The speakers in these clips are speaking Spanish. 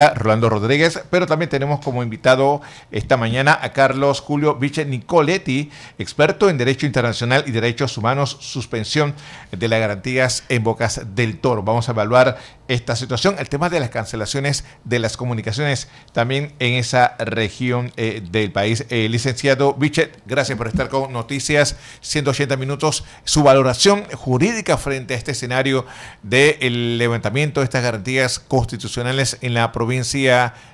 Rolando Rodríguez, pero también tenemos como invitado esta mañana a Carlos Julio Viche Nicoletti, experto en Derecho Internacional y Derechos Humanos, suspensión de las garantías en Bocas del Toro. Vamos a evaluar esta situación, el tema de las cancelaciones de las comunicaciones también en esa región del país. Licenciado Viche, gracias por estar con Noticias 180 Minutos. Su valoración jurídica frente a este escenario del levantamiento de estas garantías constitucionales en la provincia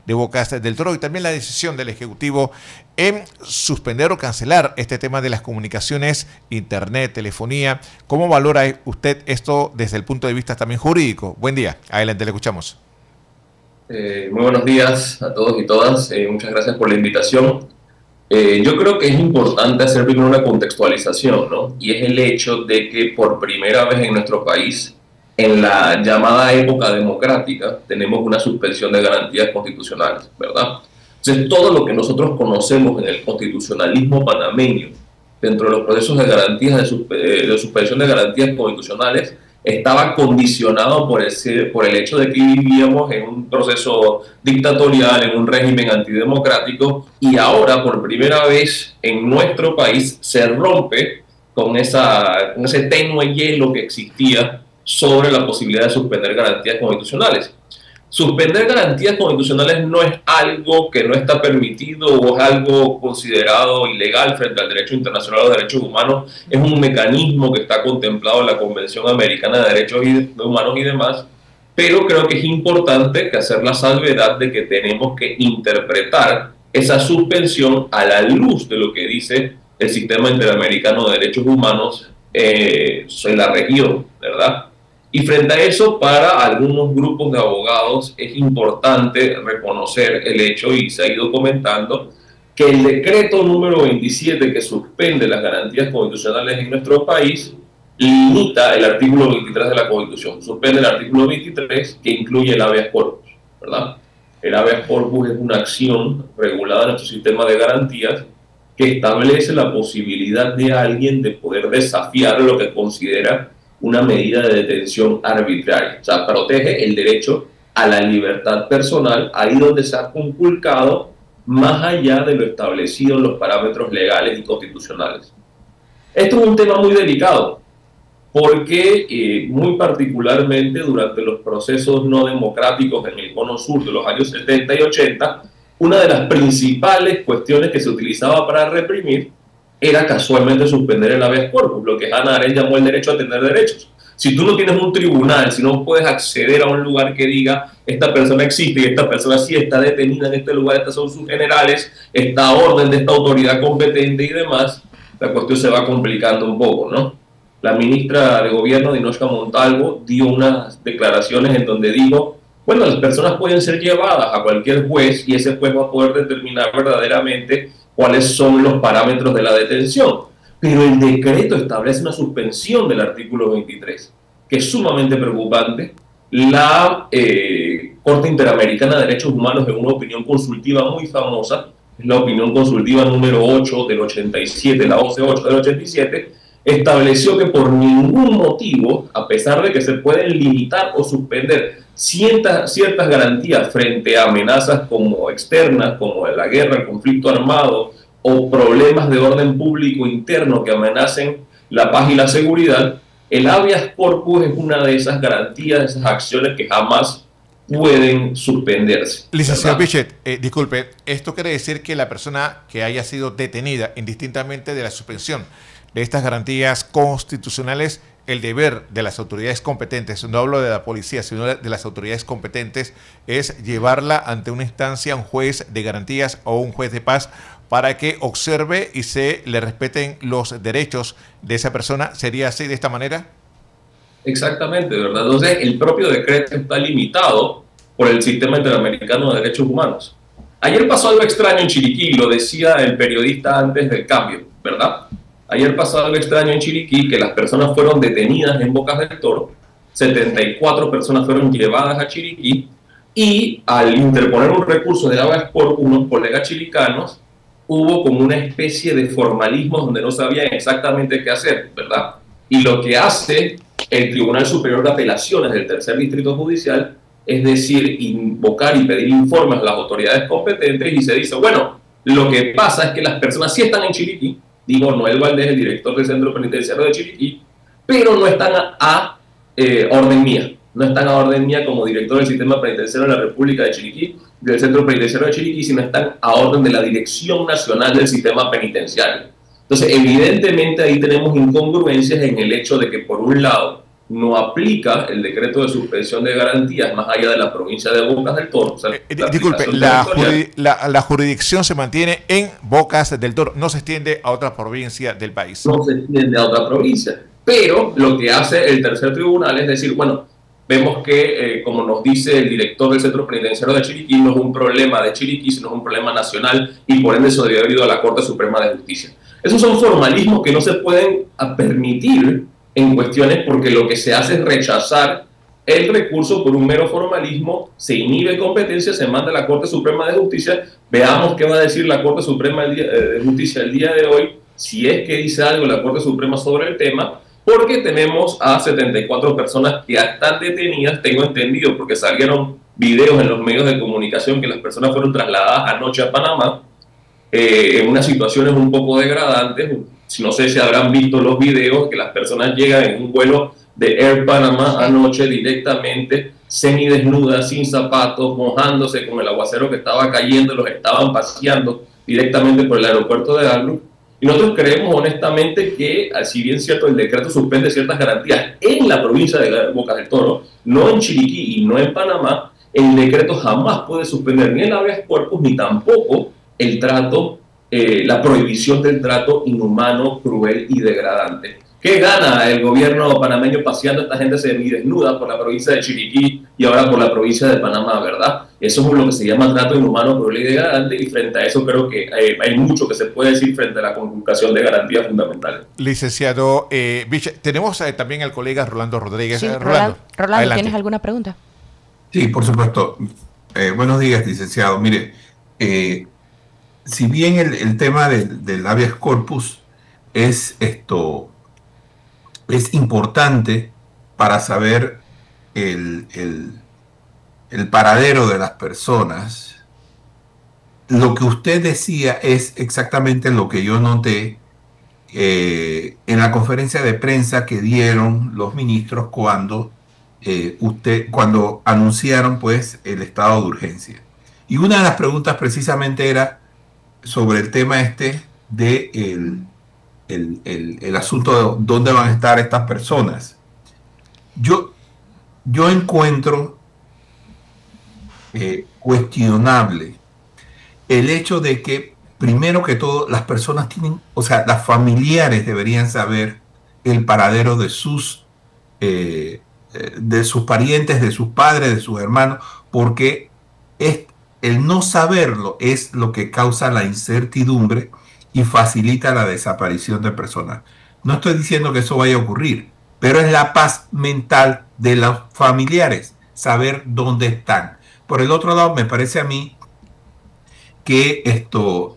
de Bocas del Toro y también la decisión del Ejecutivo en suspender o cancelar este tema de las comunicaciones, internet, telefonía. ¿Cómo valora usted esto desde el punto de vista también jurídico? Buen día, adelante, le escuchamos. Muy buenos días a todos y todas, muchas gracias por la invitación. Yo creo que es importante hacer primero una contextualización, ¿no? Y es el hecho de que por primera vez en nuestro país, en la llamada época democrática, tenemos una suspensión de garantías constitucionales, ¿verdad? Entonces, todo lo que nosotros conocemos en el constitucionalismo panameño, dentro de los procesos de garantías de suspensión de garantías constitucionales, estaba condicionado por el hecho de que vivíamos en un proceso dictatorial, en un régimen antidemocrático, y ahora, por primera vez en nuestro país, se rompe con ese tenue hielo que existía sobre la posibilidad de suspender garantías constitucionales. Suspender garantías constitucionales no es algo que no está permitido o es algo considerado ilegal frente al derecho internacional a los derechos humanos. Es un mecanismo que está contemplado en la Convención Americana de Derechos Humanos y demás, pero creo que es importante que hacer la salvedad de que tenemos que interpretar esa suspensión a la luz de lo que dice el Sistema Interamericano de Derechos Humanos en la región, ¿verdad? Y frente a eso, para algunos grupos de abogados es importante reconocer el hecho, y se ha ido comentando, que el decreto número 27 que suspende las garantías constitucionales en nuestro país limita el artículo 23 de la Constitución. Suspende el artículo 23 que incluye el habeas corpus, ¿verdad? El habeas corpus es una acción regulada en nuestro sistema de garantías que establece la posibilidad de alguien de poder desafiar lo que considera una medida de detención arbitraria. O sea, protege el derecho a la libertad personal ahí donde se ha conculcado más allá de lo establecido en los parámetros legales y constitucionales. Esto es un tema muy delicado porque muy particularmente durante los procesos no democráticos en el cono sur de los años 70 y 80, una de las principales cuestiones que se utilizaba para reprimir era casualmente suspender el habeas corpus, lo que Hannah Arendt llamó el derecho a tener derechos. Si tú no tienes un tribunal, si no puedes acceder a un lugar que diga esta persona existe y esta persona sí está detenida en este lugar, estas son sus generales, esta orden de esta autoridad competente y demás, la cuestión se va complicando un poco, ¿no? La ministra de Gobierno, Dinoshka Montalvo, dio unas declaraciones en donde dijo, bueno, las personas pueden ser llevadas a cualquier juez y ese juez va a poder determinar verdaderamente cuáles son los parámetros de la detención. Pero el decreto establece una suspensión del artículo 23, que es sumamente preocupante. La Corte Interamericana de Derechos Humanos, en una opinión consultiva muy famosa, es la opinión consultiva número 8 del 87, la 11.8 del 87, estableció que por ningún motivo, a pesar de que se pueden limitar o suspender ciertas garantías frente a amenazas como externas, como la guerra, el conflicto armado o problemas de orden público interno que amenacen la paz y la seguridad, el habeas corpus es una de esas garantías, de esas acciones que jamás pueden suspenderse. Licenciado Bichet, disculpe, ¿esto quiere decir que la persona que haya sido detenida, indistintamente de la suspensión de estas garantías constitucionales, el deber de las autoridades competentes, no hablo de la policía, sino de las autoridades competentes, es llevarla ante una instancia, un juez de garantías o un juez de paz para que observe y se le respeten los derechos de esa persona? ¿Sería así, de esta manera? Exactamente, ¿verdad? Entonces, el propio decreto está limitado por el Sistema Interamericano de Derechos Humanos. Ayer pasó algo extraño en Chiriquí, lo decía el periodista antes del cambio, ¿verdad? Ayer pasó algo extraño en Chiriquí, que las personas fueron detenidas en Bocas del Toro, 74 personas fueron llevadas a Chiriquí, y al interponer un recurso de habeas corpus, unos colegas chiricanos, hubo como una especie de formalismo donde no sabían exactamente qué hacer, ¿verdad? Y lo que hace el Tribunal Superior de Apelaciones del Tercer Distrito Judicial es decir, invocar y pedir informes a las autoridades competentes, y se dice, bueno, lo que pasa es que las personas sí están en Chiriquí, digo, Noel Valdés, el director del Centro Penitenciario de Chiriquí, pero no están a orden mía, no están a orden mía como director del Sistema Penitenciario de la República de Chiriquí, del Centro Penitenciario de Chiriquí, sino están a orden de la Dirección Nacional del Sistema Penitenciario. Entonces, evidentemente ahí tenemos incongruencias en el hecho de que, por un lado, no aplica el decreto de suspensión de garantías más allá de la provincia de Bocas del Toro. O sea, disculpe, la jurisdicción se mantiene en Bocas del Toro, no se extiende a otra provincia del país. No se extiende a otra provincia. Pero lo que hace el tercer tribunal es decir, bueno, vemos que, como nos dice el director del Centro Penitenciario de Chiriquí, no es un problema de Chiriquí, sino es un problema nacional, y por ende se debe haber ido a la Corte Suprema de Justicia. Esos son formalismos que no se pueden permitir en cuestiones, porque lo que se hace es rechazar el recurso por un mero formalismo, se inhibe competencia, se manda a la Corte Suprema de Justicia. Veamos qué va a decir la Corte Suprema de Justicia el día de hoy, si es que dice algo la Corte Suprema sobre el tema, porque tenemos a 74 personas que están detenidas, tengo entendido, porque salieron videos en los medios de comunicación que las personas fueron trasladadas anoche a Panamá, en unas situaciones un poco degradantes. No sé si habrán visto los videos, que las personas llegan en un vuelo de Air Panamá anoche directamente, semidesnudas, sin zapatos, mojándose con el aguacero que estaba cayendo, los estaban paseando directamente por el aeropuerto de Dallas. Y nosotros creemos honestamente que, si bien cierto, el decreto suspende ciertas garantías en la provincia de Bocas del Toro, no en Chiriquí y no en Panamá, el decreto jamás puede suspender ni el habeas corpus ni tampoco el trato, la prohibición del trato inhumano, cruel y degradante. ¿Qué gana el gobierno panameño paseando a esta gente semidesnuda por la provincia de Chiriquí y ahora por la provincia de Panamá, verdad? Eso es lo que se llama trato inhumano, cruel y degradante, y frente a eso creo que hay mucho que se puede decir frente a la conculcación de garantías fundamentales. Licenciado Vilche, tenemos también al colega Rolando Rodríguez. Sí, Rolando, ¿tienes alguna pregunta? Sí, por supuesto. Buenos días, licenciado. Mire, si bien el tema del habeas corpus es importante para saber el paradero de las personas, lo que usted decía es exactamente lo que yo noté en la conferencia de prensa que dieron los ministros cuando anunciaron pues el estado de urgencia. Y una de las preguntas precisamente era sobre el tema de el asunto de dónde van a estar estas personas. Yo encuentro cuestionable el hecho de que, primero que todo, las personas tienen, o sea, las familiares deberían saber el paradero de sus parientes, de sus padres, de sus hermanos, porque el no saberlo es lo que causa la incertidumbre y facilita la desaparición de personas. No estoy diciendo que eso vaya a ocurrir, pero es la paz mental de los familiares, saber dónde están. Por el otro lado, me parece a mí que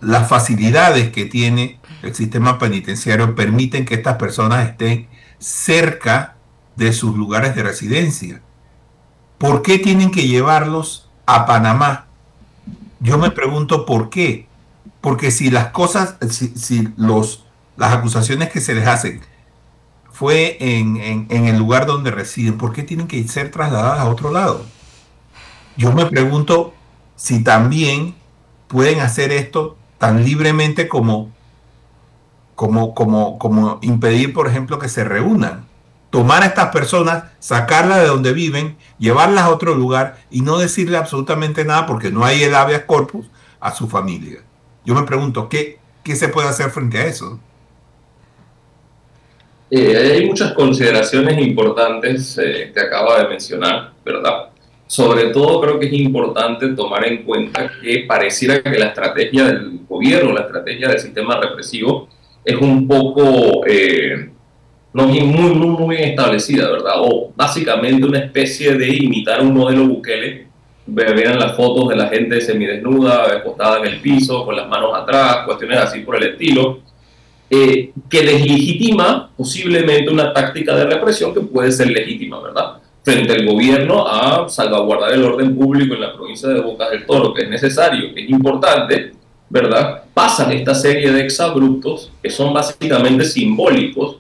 las facilidades que tiene el sistema penitenciario permiten que estas personas estén cerca de sus lugares de residencia. ¿Por qué tienen que llevarlos a Panamá? Yo me pregunto por qué. Porque si las acusaciones que se les hacen fue en el lugar donde residen, ¿por qué tienen que ser trasladadas a otro lado? Yo me pregunto si también pueden hacer esto tan libremente como impedir, por ejemplo, que se reúnan. Tomar a estas personas, sacarlas de donde viven, llevarlas a otro lugar y no decirle absolutamente nada porque no hay el habeas corpus a su familia. Yo me pregunto, ¿qué se puede hacer frente a eso? Hay muchas consideraciones importantes que acaba de mencionar, ¿verdad? Sobre todo creo que es importante tomar en cuenta que pareciera que la estrategia del gobierno, la estrategia del sistema represivo es un poco no muy bien establecida, ¿verdad? O básicamente una especie de imitar un modelo Bukele. Vean las fotos de la gente semidesnuda, acostada en el piso, con las manos atrás, cuestiones así por el estilo, que deslegitima posiblemente una táctica de represión que puede ser legítima, ¿verdad? frente al gobierno a salvaguardar el orden público en la provincia de Bocas del Toro, que es necesario, que es importante, ¿verdad? Pasan esta serie de exabruptos que son básicamente simbólicos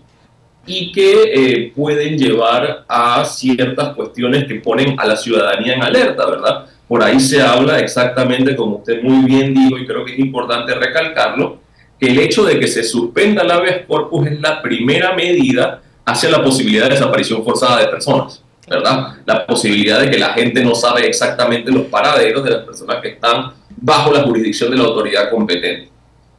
y que pueden llevar a ciertas cuestiones que ponen a la ciudadanía en alerta, ¿verdad? Por ahí se habla exactamente, como usted muy bien dijo, y creo que es importante recalcarlo, que el hecho de que se suspenda el habeas corpus es la primera medida hacia la posibilidad de desaparición forzada de personas, ¿verdad? La posibilidad de que la gente no sabe exactamente los paraderos de las personas que están bajo la jurisdicción de la autoridad competente.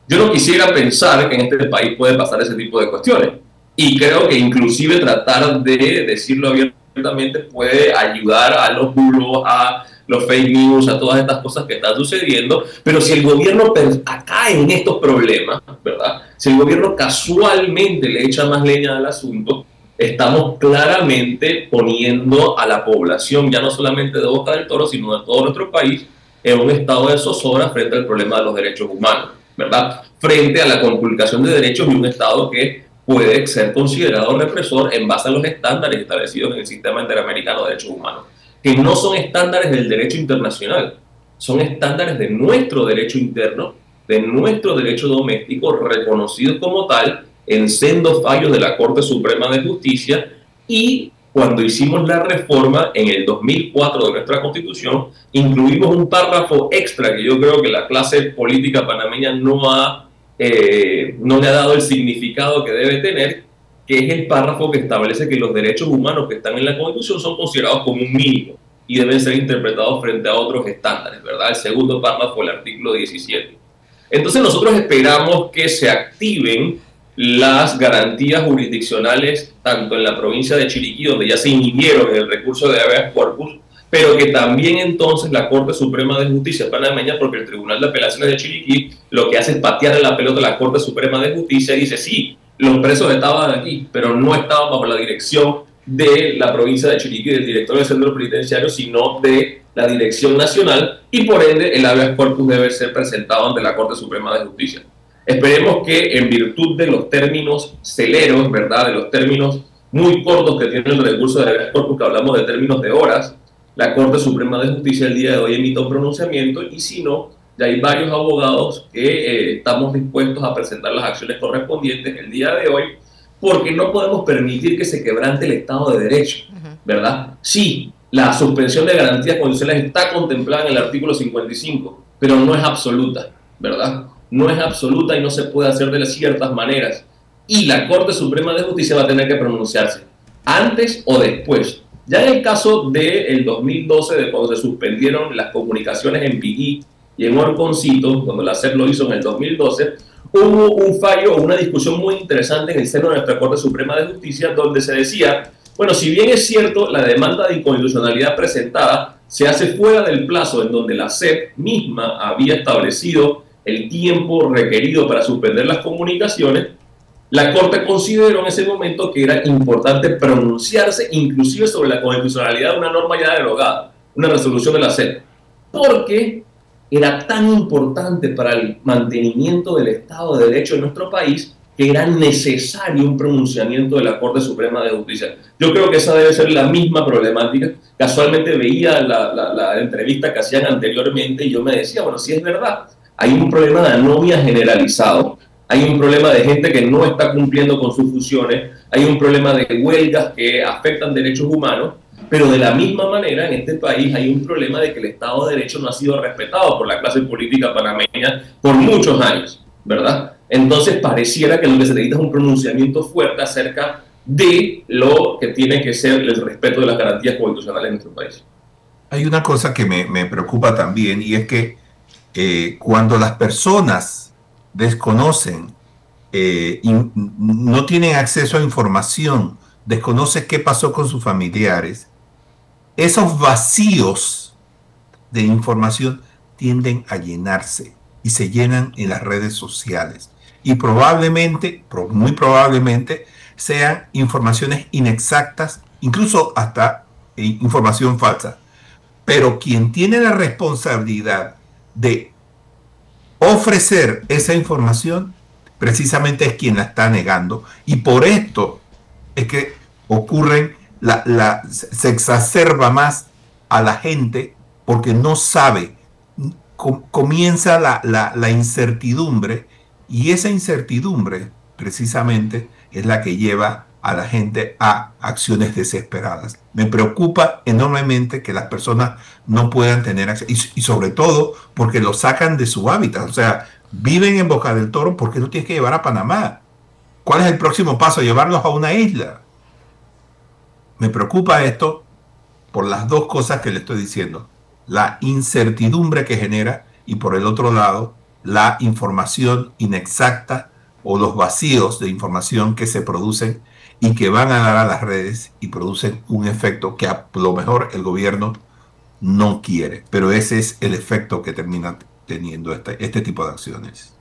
Yo no quisiera pensar que en este país puede pasar ese tipo de cuestiones, y creo que inclusive tratar de decirlo abiertamente puede ayudar a los bulos, a los fake news, a todas estas cosas que están sucediendo, pero si el gobierno cae en estos problemas, ¿verdad? Si el gobierno casualmente le echa más leña al asunto, estamos claramente poniendo a la población, ya no solamente de Boca del Toro, sino de todo nuestro país, en un estado de zozobra frente al problema de los derechos humanos, ¿verdad? Frente a la conculcación de derechos de un Estado que puede ser considerado represor en base a los estándares establecidos en el Sistema Interamericano de Derechos Humanos, que no son estándares del derecho internacional, son estándares de nuestro derecho interno, de nuestro derecho doméstico, reconocidos como tal en sendos fallos de la Corte Suprema de Justicia. Y cuando hicimos la reforma en el 2004 de nuestra Constitución, incluimos un párrafo extra que yo creo que la clase política panameña no le ha dado el significado que debe tener, que es el párrafo que establece que los derechos humanos que están en la Constitución son considerados como un mínimo y deben ser interpretados frente a otros estándares, ¿verdad? El segundo párrafo del artículo 17. Entonces nosotros esperamos que se activen las garantías jurisdiccionales tanto en la provincia de Chiriquí, donde ya se inhibieron en el recurso de habeas corpus, pero que también entonces la Corte Suprema de Justicia panameña, porque el Tribunal de Apelaciones de Chiriquí lo que hace es patear la pelota a la Corte Suprema de Justicia y dice, sí, los presos estaban aquí, pero no estaban bajo la dirección de la provincia de Chiriquí, del director del centro penitenciario, sino de la dirección nacional, y por ende el habeas corpus debe ser presentado ante la Corte Suprema de Justicia. Esperemos que en virtud de los términos celeros, ¿verdad?, de los términos muy cortos que tiene el recurso de habeas corpus, que hablamos de términos de horas, la Corte Suprema de Justicia el día de hoy emita un pronunciamiento, y si no, ya hay varios abogados que estamos dispuestos a presentar las acciones correspondientes el día de hoy, porque no podemos permitir que se quebrante el Estado de Derecho, ¿verdad? Sí, la suspensión de garantías condicionales está contemplada en el artículo 55, pero no es absoluta, ¿verdad? No es absoluta y no se puede hacer de ciertas maneras. Y la Corte Suprema de Justicia va a tener que pronunciarse antes o después. Ya en el caso del 2012, de cuando se suspendieron las comunicaciones en Piguí y en Orconcito, cuando la SEP lo hizo en el 2012, hubo un fallo o una discusión muy interesante en el seno de nuestra Corte Suprema de Justicia, donde se decía, bueno, si bien es cierto, la demanda de inconstitucionalidad presentada se hace fuera del plazo en donde la SEP misma había establecido el tiempo requerido para suspender las comunicaciones, la Corte consideró en ese momento que era importante pronunciarse inclusive sobre la constitucionalidad de una norma ya derogada, una resolución de la SEP, porque era tan importante para el mantenimiento del Estado de Derecho en nuestro país que era necesario un pronunciamiento de la Corte Suprema de Justicia. Yo creo que esa debe ser la misma problemática. Casualmente veía la entrevista que hacían anteriormente y yo me decía, bueno, si es verdad, hay un problema de anomia generalizado, hay un problema de gente que no está cumpliendo con sus funciones, hay un problema de huelgas que afectan derechos humanos, pero de la misma manera en este país hay un problema de que el Estado de Derecho no ha sido respetado por la clase política panameña por muchos años, ¿verdad? Entonces pareciera que lo que se necesita es un pronunciamiento fuerte acerca de lo que tiene que ser el respeto de las garantías constitucionales en nuestro país. Hay una cosa que me preocupa también, y es que cuando las personas desconocen, no tienen acceso a información, desconocen qué pasó con sus familiares, esos vacíos de información tienden a llenarse y se llenan en las redes sociales. Y probablemente, muy probablemente, sean informaciones inexactas, incluso hasta información falsa. Pero quien tiene la responsabilidad de ofrecer esa información, precisamente es quien la está negando. Y por esto es que ocurren se exacerba más a la gente porque no sabe. Comienza la incertidumbre, y esa incertidumbre precisamente es la que lleva a la gente a acciones desesperadas. Me preocupa enormemente que las personas no puedan tener acceso, y sobre todo porque lo sacan de su hábitat. O sea, viven en Boca del Toro, porque no tienes que llevar a Panamá. ¿Cuál es el próximo paso? Llevarlos a una isla. Me preocupa esto por las dos cosas que le estoy diciendo: la incertidumbre que genera, y por el otro lado, la información inexacta o los vacíos de información que se producen y que van a dar a las redes y producen un efecto que a lo mejor el gobierno no quiere, pero ese es el efecto que termina teniendo este tipo de acciones.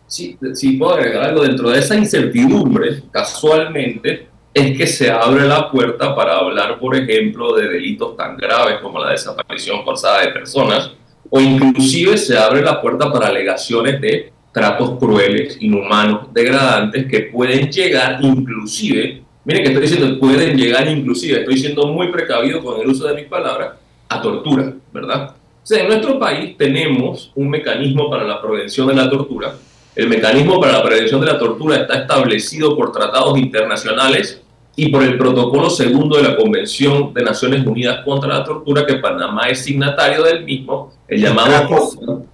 Sí, sí, puedo agregar algo dentro de esa incertidumbre, casualmente, es que se abre la puerta para hablar, por ejemplo, de delitos tan graves como la desaparición forzada de personas, o inclusive se abre la puerta para alegaciones de tratos crueles, inhumanos, degradantes, que pueden llegar inclusive, miren que estoy diciendo pueden llegar inclusive, estoy siendo muy precavido con el uso de mis palabras, a tortura, ¿verdad? O sea, en nuestro país tenemos un mecanismo para la prevención de la tortura. El mecanismo para la prevención de la tortura está establecido por tratados internacionales y por el protocolo segundo de la Convención de Naciones Unidas contra la Tortura, que Panamá es signatario del mismo, el llamado...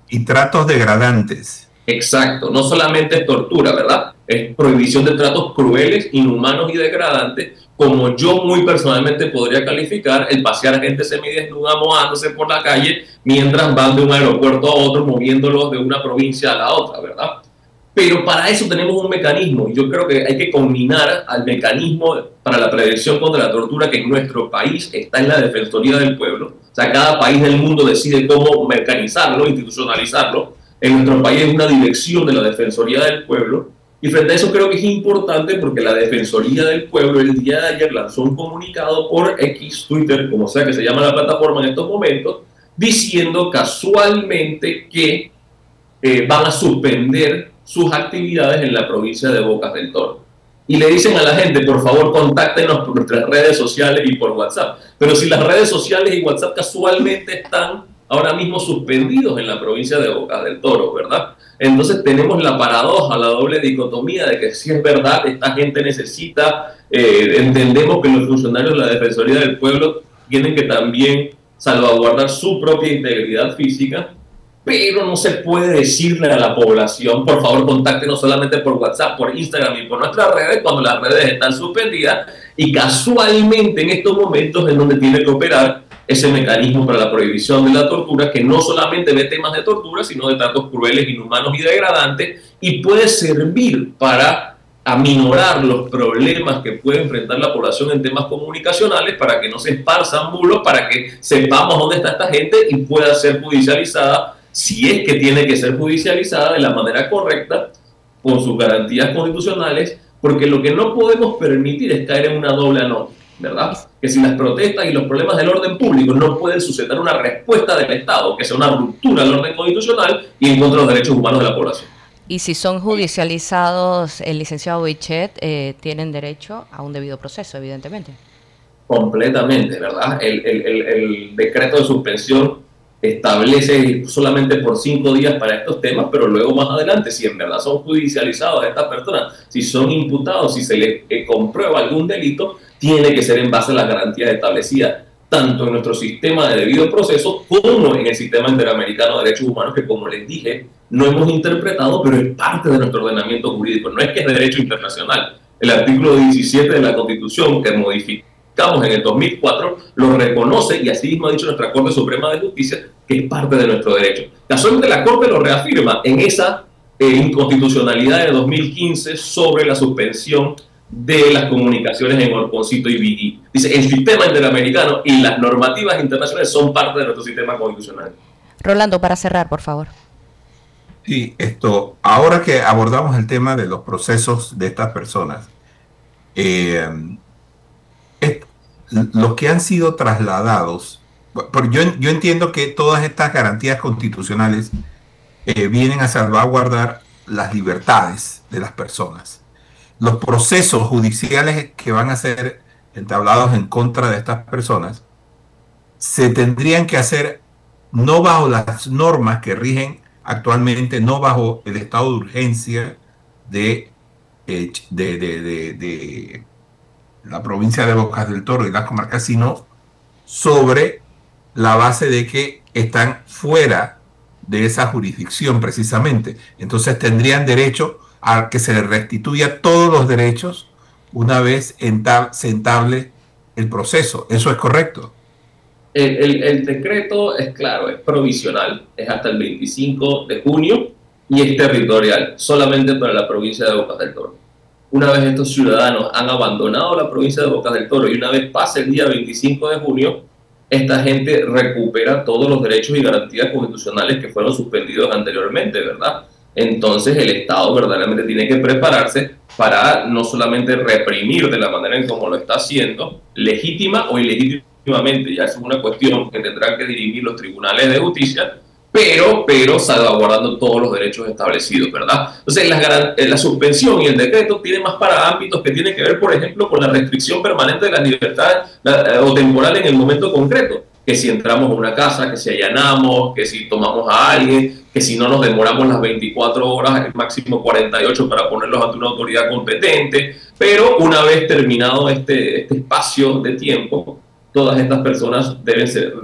Y tratos degradantes. Exacto, no solamente es tortura, ¿verdad? Es prohibición de tratos crueles, inhumanos y degradantes, como yo muy personalmente podría calificar el pasear a gente semidesnuda mojándose por la calle mientras van de un aeropuerto a otro, moviéndolos de una provincia a la otra, ¿verdad? Pero para eso tenemos un mecanismo, y yo creo que hay que combinar al mecanismo para la prevención contra la tortura que en nuestro país está en la Defensoría del Pueblo. O sea, cada país del mundo decide cómo mecanizarlo, institucionalizarlo. En nuestro país es una dirección de la Defensoría del Pueblo, y frente a eso creo que es importante porque la Defensoría del Pueblo el día de ayer lanzó un comunicado por X, Twitter, como sea que se llama la plataforma en estos momentos, diciendo casualmente que van a suspender sus actividades en la provincia de Bocas del Toro. Y le dicen a la gente, por favor, contáctenos por nuestras redes sociales y por WhatsApp. Pero si las redes sociales y WhatsApp casualmente están ahora mismo suspendidos en la provincia de Bocas del Toro, ¿verdad? Entonces tenemos la paradoja, la doble dicotomía de que si es verdad, esta gente necesita, entendemos que los funcionarios de la Defensoría del Pueblo tienen que también salvaguardar su propia integridad física, pero no se puede decirle a la población, por favor, contáctenos solamente por WhatsApp, por Instagram y por nuestras redes, cuando las redes están suspendidas, y casualmente en estos momentos es donde tiene que operar ese mecanismo para la prohibición de la tortura, que no solamente ve temas de tortura, sino de tratos crueles, inhumanos y degradantes, y puede servir para aminorar los problemas que puede enfrentar la población en temas comunicacionales, para que no se esparzan bulos, para que sepamos dónde está esta gente y pueda ser judicializada, si es que tiene que ser judicializada de la manera correcta, con sus garantías constitucionales, porque lo que no podemos permitir es caer en una doble anote, ¿verdad? Que si las protestas y los problemas del orden público no pueden suscitar una respuesta del Estado, que sea una ruptura del orden constitucional y en contra de los derechos humanos de la población. Y si son judicializados, el licenciado Bichet, tienen derecho a un debido proceso, evidentemente. Completamente, ¿verdad? El decreto de suspensión establece solamente por 5 días para estos temas, pero luego más adelante, si en verdad son judicializados estas personas, si son imputados, si se les comprueba algún delito, tiene que ser en base a las garantías establecidas, tanto en nuestro sistema de debido proceso como en el sistema interamericano de derechos humanos, que, como les dije, no hemos interpretado, pero es parte de nuestro ordenamiento jurídico. No es que es derecho internacional. El artículo 17 de la Constitución, que modificamos en el 2004, lo reconoce, y así mismo ha dicho nuestra Corte Suprema de Justicia, que es parte de nuestro derecho. Casualmente la Corte lo reafirma en esa inconstitucionalidad de 2015 sobre la suspensión de las comunicaciones en Orconcito y Biggie. Dice, el sistema interamericano y las normativas internacionales son parte de nuestro sistema constitucional. Rolando, para cerrar, por favor. Sí, ahora que abordamos el tema de los procesos de estas personas, los que han sido trasladados, yo entiendo que todas estas garantías constitucionales vienen a salvaguardar las libertades de las personas. Los procesos judiciales que van a ser entablados en contra de estas personas, se tendrían que hacer no bajo las normas que rigen actualmente, no bajo el estado de urgencia de la provincia de Bocas del Toro y las comarcas, sino sobre la base de que están fuera de esa jurisdicción precisamente. Entonces tendrían derecho a que se les restituya todos los derechos una vez se entable el proceso. ¿Eso es correcto? El decreto es claro, es provisional, es hasta el 25 de junio y es territorial, solamente para la provincia de Bocas del Toro. Una vez estos ciudadanos han abandonado la provincia de Bocas del Toro y una vez pase el día 25 de junio, esta gente recupera todos los derechos y garantías constitucionales que fueron suspendidos anteriormente, ¿verdad? Entonces el Estado verdaderamente tiene que prepararse para no solamente reprimir de la manera en como lo está haciendo, legítima o ilegítimamente, ya es una cuestión que tendrán que dirimir los tribunales de justicia, pero salvaguardando todos los derechos establecidos, ¿verdad? Entonces la suspensión y el decreto tienen más para ámbitos que tienen que ver, por ejemplo, con la restricción permanente de la libertad o temporal en el momento concreto, que si entramos a una casa, que si allanamos, que si tomamos a alguien, que si no nos demoramos las 24 horas, el máximo 48 para ponerlos ante una autoridad competente, pero una vez terminado este espacio de tiempo, todas estas personas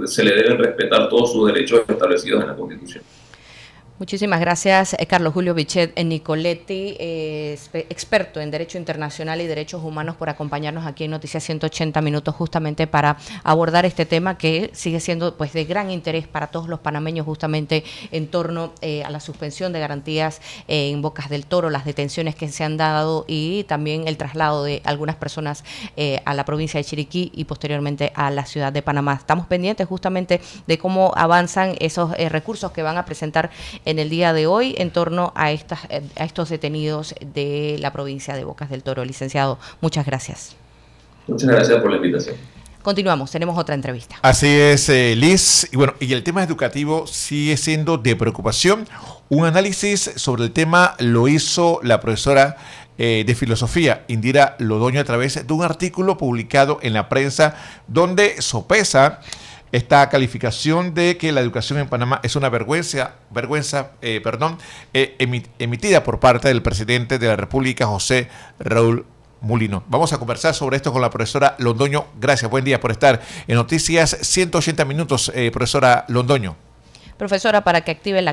se le deben respetar todos sus derechos establecidos en la Constitución. Muchísimas gracias, Carlos Julio Bichet Nicoletti, experto en Derecho Internacional y Derechos Humanos, por acompañarnos aquí en Noticias 180 Minutos, justamente para abordar este tema que sigue siendo pues de gran interés para todos los panameños, justamente en torno a la suspensión de garantías en Bocas del Toro, las detenciones que se han dado y también el traslado de algunas personas a la provincia de Chiriquí y posteriormente a la ciudad de Panamá. Estamos pendientes justamente de cómo avanzan esos recursos que van a presentar en el día de hoy en torno a estos detenidos de la provincia de Bocas del Toro. Licenciado, muchas gracias. Muchas gracias por la invitación. Continuamos, tenemos otra entrevista. Así es, Liz. Y bueno, y el tema educativo sigue siendo de preocupación. Un análisis sobre el tema lo hizo la profesora de filosofía, Indira Lodoño, a través de un artículo publicado en la prensa donde sopesa esta calificación de que la educación en Panamá es una emitida por parte del presidente de la República, José Raúl Mulino. Vamos a conversar sobre esto con la profesora Londoño. Gracias, buen día por estar en Noticias 180 Minutos, profesora Londoño. Profesora, para que active la